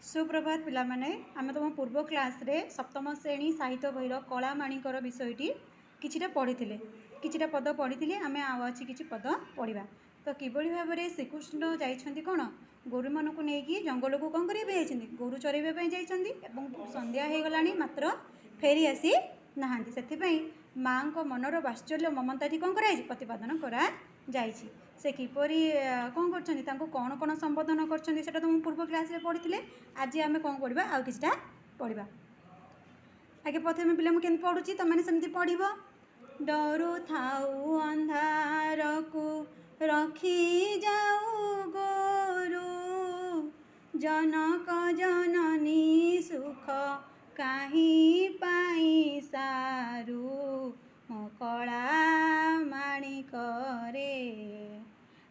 सुप्रभात पिला माने आमे तुम पूर्व क्लास रे सप्तम श्रेणी साहित्य बहिर कला माणिकर विषयटी किछिटा पढ़ी किछिटा पद पढ़ी आमे आज किछि पद पढ़ा। तो किभली भाव में श्रीकृष्ण जाइछन्ति कौन गोरु मन को लेकिन जंगल को कौन करेंगे जाइछन्ति गोरु चरैबा जाइछन्ति एवं संध्या हो गलानी मात्र फेरी आसी नहांती से माँ को मनर वात्सल्य ममताटी कौन कराई प्रतिपादन करा जाइछि। से किपरि कौन कर कौन कौन संबोधन कर तुम पूर्व क्लास रे पढ़ी आज आम कौन पढ़ा आउ किछिटा पढ़ा। आगे प्रथम पिला मुझे केमती पढ़ुची तुमने सेमती पढ़ डरू थाऊ अंधार को रखी जाऊ गोरु जनक जननी सुख काहीं पाई सारू मो कला माणिक रे।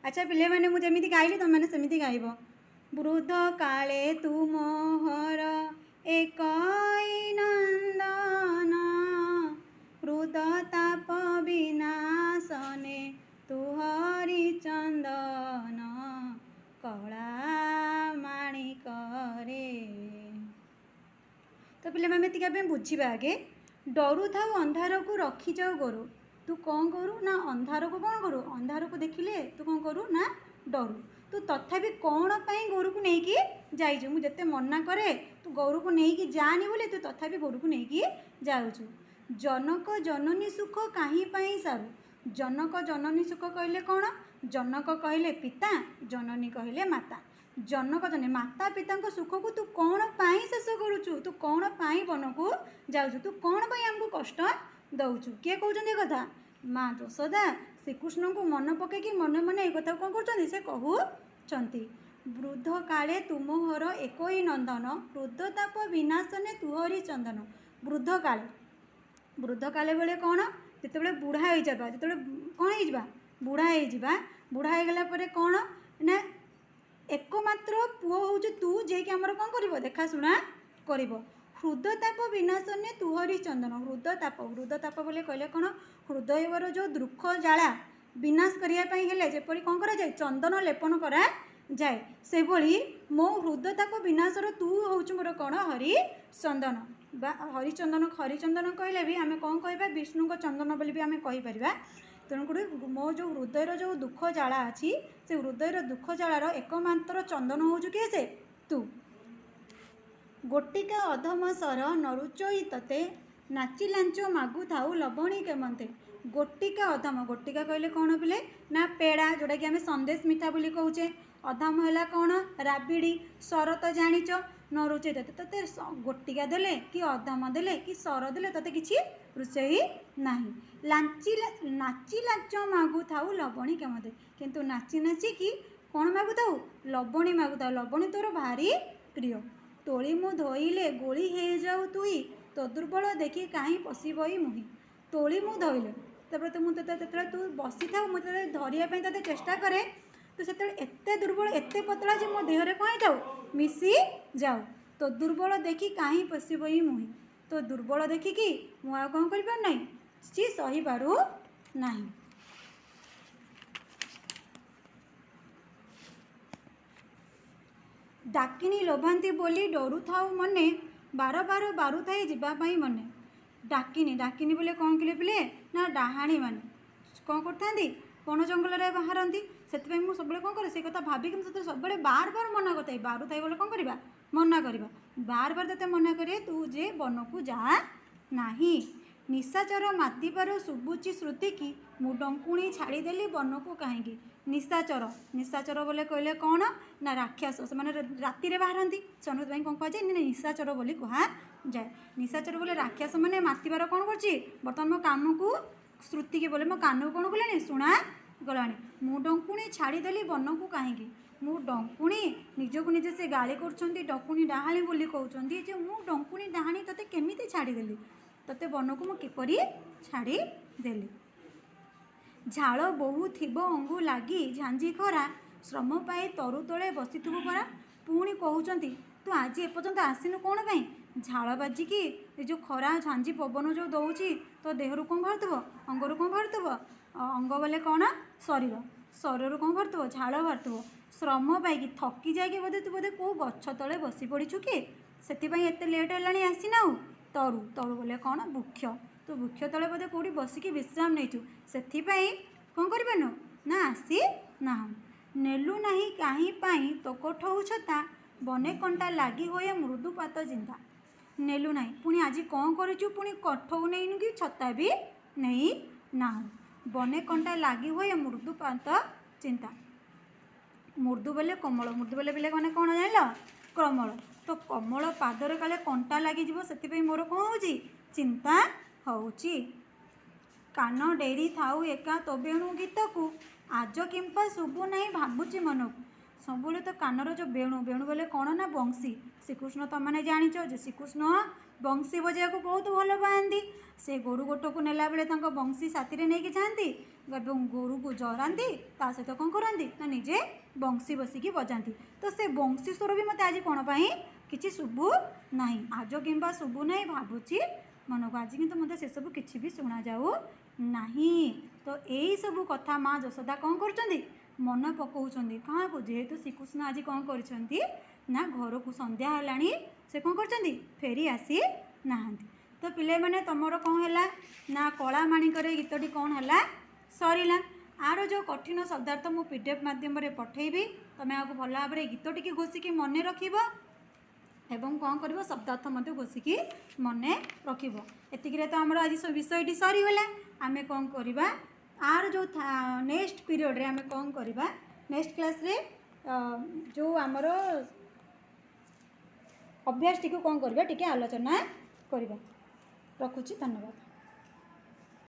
अच्छा पिले मैंने मुझे जमी गाइली तुम मैंने सेमती गाइब। वृद्ध काले तू मोहर एक नंदन वृद्ध ताप विनाशने तू हरिचंदन कला माणिक रे। तो पिले मैं बुझा आगे डरू था अंधार को रखी जाओ गोरु तू कौन करू ना अंधार को कौन करू अंधार को देखिले तू कौन करू ना डरू तू तथापि कौन पाई गोरु को लेकिन जाइछु मुझे जिते मना करे तू गोरु को लेकिन जानी बोले तू तथापि गोरु को लेकिन जाऊछु। जनक जननी सुख काहीं पाई सारू जनक जननी सुख कहले कौन जनक कहले पिता जननी कहले माता जनक जन माता पिता सुख को तू कौन पाई शेष करुचु तू कौन पाई वन को जाऊछु तू कौन पाई हमको कष्ट दौचु किए कहते कथा माँ यशोदा श्रीकृष्ण को मन पकईकि मन मन ये कथा कौन कर से कहते वृद्ध काले तुमोहर एक ही नंदन वृद्ध ताप विनाशने तुहरी चंदन। वृद्ध काले बेले कौन जिते बुढ़ा हो जावा जो कौन हो बुढ़ा हो बुढ़ा हो गला कौन ना एकमात्र पुओ हूँ तू जे कि आमर कौन कर देखा शुणा कर हृदताप विनाशने तुहरी चंदन। हृदताप बोले कहले कौन हृदयर जो दुख जाला विनाश करने जेपरी कौन करा जाए चंदन लेपन करा जाए से भली मो हृदताप विनाशर तू हूँ मोर कौन हरिचंदन बा हरिचंदन कहले भी आम कौन कह विष्णु को चंदन बोली भी आम कहीपर। तेणुक मो जो हृदयर जो दुख जाला अच्छी से हृदयर दुख जालार एकमात्र चंदन हूँ किए से तू। गोटिका अधम सर नरुचई तते नाची लांच मागु थाऊ लबणी केमते। गोटिका अधम गोटिका कहले कौन पिले ना पेड़ा जोटा कि आम संदेश मिठा बोली कहूचे अधम है कौन राबिड़ी सर तो जानिच नरुचे तते तते गोटिका देले कि अधम देले कि सर देले तते किछि रुचई नाही। नाची लाच मागु थाऊ लबणी केमते किंतु नाची नाची कि कौन मागु थाऊ लबणी मागु थाऊ लबणी तोर भारी प्रिय। तोली मु धोइले गोली हो जाऊ तुई तो दुर्बल देखी कहीं पशिबई मुही तोली मु धोइले तब तो मुझे तू बसी था मुझे धरियापी ते चेष्टा करे तो से एते दुर्बल एते पतला जो मो देहरे कहीं जाऊ मिसी जाऊ तो दुर्बल देखी कहीं पशिबई मुही तो दुर्बल देखिकी मुझे कौन कर नहीं सी सही पारू नहीं। डाकिनी लोभांती बोली डरू थाऊ मने बार बार बारू थाई जावाई मने। डाकिनी डाकिनी बोले कौन किले पिले ना डाहाणी माने कौन करती बन जंगल में बाहरती से मुझे सब कौन करे से कथा भाविक सब बार बार मना करता बारू थाई बोले कौन करवा मना करवा बार बार ते मना करे तू जे वन को जा नहीं। निशाचर मातिबार शुभुची श्रुति की मु डंकुणी छाड़ीदेली वन को कहीं निशाचर निशाचर बोले कहले कौन ना राक्षस से मैंने राति बाहरती से कौन कह जाए निशाचर बोली कह जाए। निशाचर बोले राक्षस मैंने मातिबार कौन कर बर्तमान मो कान को श्रुति की बोले मो कान को कौन कले शुणा गला मु डंकुणी छाड़ीदेली वन को कहीं मु डंकुणी निजक निजे से गाली कर डंकुणी डाहाणी बोली कहते जे मु डंकुणी डाहाणी तोते केमिति छाड़ीदेली तोते वन को मुझे छाड़ीदेली। झाल बहु थिब अंगु लगी झांझी खरा श्रम पाई तरु तले बसी परा पुणी कहते तू आज एपर्यंत आसीनु कौन पाई झाल बाजिकी जो खरा झांझी पवन जो दौची तो देहरु कौन बाहर अंगरू कौन बाहर अंग बोले कौन शरीर ଶରୀରରୁ କ'ଣ ବାହାରୁଥିବ ଝାଳ ବାହାରୁଥିବ ଶ୍ରମ ପାଇକି ଥକି ଯାଇକି ବୋଧେ ତୁ ବୋଧେ କେଉଁ ଗଛ ତଳେ ବସି ପଡ଼ିଛୁ କି ସେଥିପାଇଁ ଏତେ ଲେଟ୍ ହେଲାଣି ଆସିନାଉ ତରୁ ତରୁ ବୋଲେ କ'ଣ ବୃକ୍ଷ ତୁ ବୃକ୍ଷ ତଳେ ବୋଧେ କେଉଁଠି ବସିକି ବିଶ୍ରାମ ନେଇଛୁ ସେଥିପାଇଁ କ'ଣ କରିପାରୁନୁ ନା ଆସି ନାହୁଁ ନେଲୁ ନାହିଁ କାହିଁ ପାଇଁ ତୋ କୋଠଉ ଛତା ବନେ କଣ୍ଟା ଲାଗି ହୋଇ ମୃଦୁପାତ ଚିନ୍ତା ନେଲୁ ନାହିଁ ପୁଣି ଆଜି କ'ଣ କରିଛୁ ପୁଣି କୋଠଉ ନେଇନୁ କି ଛତା ବି ନେଇ ନାହୁଁ ବନେ କଣ୍ଟା ଲାଗି ହୋଇ ମୃଦୁପାତ ଚିନ୍ତା ମୃଦୁ ବୋଲେ କୋମଳ ମୃଦୁ ବୋଲେ ପିଲେ ମାନେ କ'ଣ ଜାଣିଲ କୋମଳ ତ କୋମଳ ପାଦରେ କାଳେ କଣ୍ଟା ଲାଗିଯିବ ସେଥିପାଇଁ ମୋର କ'ଣ ହେଉଛି ଚିନ୍ତା ହେଉଛି କାନ ଡେରି ଥାଉ ଏକା ତୋ ବେଣୁ ଗୀତକୁ ଆଜ କିମ୍ପା ଶୁଭୁ ନାହିଁ ଭାବୁଛି ମନକୁ ସବୁବେଳେ ତ କାନର ଯେଉଁ ବେଣୁ ବେଣୁ ବୋଲେ କ'ଣ ନା ବଂଶୀ ଶ୍ରୀକୃଷ୍ଣ ତମାନେ ଜାଣିଛ ଯେ ଶ୍ରୀକୃଷ୍ଣ ବଂଶୀ ବଜାଇବାକୁ ବହୁତ ଭଲ ପାଆନ୍ତି ସେ ଗୋରୁ ଗୋଟକୁ ନେଲାବେଳେ ତାଙ୍କ ବଂଶୀ ସାଥିରେ ନେଇକି ଯାଆନ୍ତି ଏବଂ ଗୋରୁକୁ ଜରାନ୍ତି ତା ସହିତ କ'ଣ କରନ୍ତି ନା ନିଜେ ବଂଶୀ ବସିକି ବଜାନ୍ତି ତ ସେ ବଂଶୀ ସ୍ୱର ବି ମୋତେ ଆଜି କ'ଣ ପାଇଁ କିଛି ଶୁଭୁ ନାହିଁ ଆଜ କିମ୍ବା ଶୁଭୁ ନାହିଁ ଭାବୁଛି ମନକୁ ଆଜି କିନ୍ତୁ ମୋତେ ସେସବୁ କିଛି ବି ଶୁଣାଯାଉ ନାହିଁ ତ ଏଇସବୁ କଥା ମା ଯଶୋଦା କ'ଣ କରୁଛନ୍ତି ମନେ ପକାଉଛନ୍ତି କାହାକୁ ଯେହେତୁ ଶ୍ରୀକୃଷ୍ଣ ଆଜି କ'ଣ କରିଛନ୍ତି ନା ଘରକୁ ସନ୍ଧ୍ୟା ହେଲାଣି ସେ କ'ଣ କରିଛନ୍ତି ଫେରି ଆସି ନାହାନ୍ତି ତ ପିଲାମାନେ ତୁମର କ'ଣ ହେଲା ନା କଳାମାଣିକରେ ଗୀତଟି କ'ଣ ହେଲା ସରିଲା ଆର ଯେଉଁ କଠିନ ଶବ୍ଦାର୍ଥ ମୁଁ PDF ମାଧ୍ୟମରେ ପଠାଇବି ତୁମେ ଆକୁ ଭଲ ଭାବରେ ଗୀତଟିକି ଘୋଷିକି ମନେ ରଖିବ ଏବଂ କ'ଣ କରିବ ଶବ୍ଦାର୍ଥ ମଧ୍ୟ ଘୋଷିକି ମନେ ରଖିବ ଏତିକିରେ ତ ଆମର ଆଜି ବିଷୟଟି ସରିଗଲା ଆମେ କ'ଣ କରିବା आर जो नेक्स्ट पीरियड रे आमे कौन करिबा नेक्स्ट क्लास रे जो आमर अभ्यास टी को कौन करिबा टिके आलोचना करिबा रखुची धन्यवाद।